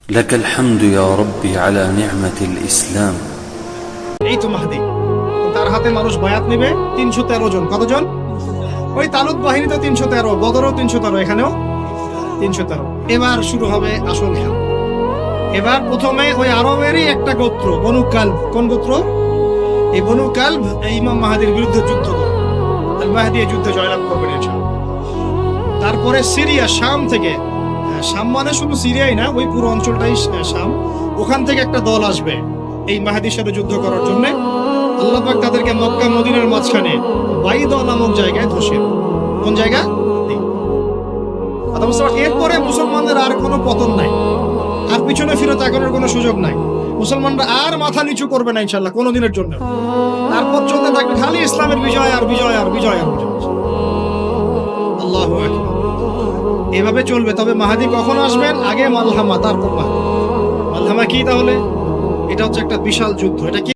لك الحمد يا ربي على نعمة الإسلام। এই তো মাহদি, তার হাতে মানুষ বায়াত নেবে ৩১৩ জন। কতজন? ওই তালুত বাহিনী তো ৩১৩, বদরও ৩১৩, এখানেও ৩১৩। এবার শুরু হবে আসল খেলা। এবার প্রথমে ওই আরবেরই একটা গোত্র বনু কালব। কোন গোত্র? এই বনু কালব এই ইমাম মাহাদির বিরুদ্ধে যুদ্ধ করবে। আল মাহদি এই যুদ্ধে জয়লাভ করবেন ইনশাআল্লাহ। তারপরে সিরিয়া, শাম থেকে, শাম মানে শুধু সিরিয়াই না, ওই পুরো অঞ্চলটাই শাম, ওখান থেকে একটা দল আসবে এই মাহাদির সাথে যুদ্ধ করার জন্য। আল্লাহ পাক তাদেরকে মক্কা মদিনার মাঝখানে বাইদা নামক জায়গায় ধসে। কোন জায়গা? এরপরে মুসলমানদের আর কোনো পতন নাই, আর পিছনে ফিরে তাকানোর কোনো সুযোগ নাই। মুসলমানরা আর মাথা নিচু করবে না ইনশাআল্লাহ কোনোদিনের জন্য। তারপর চলতে থাকবে খালি ইসলামের বিজয় আর বিজয় আর বিজয় আর বিজয়। আল্লাহু আকবার। এভাবে চলবে। তবে মাহাদি কখন আসবেন? আগে মালহামা, তারপর মাহাদি। মালহামা কি তাহলে? এটা হচ্ছে একটা বিশাল যুদ্ধ। এটা কি?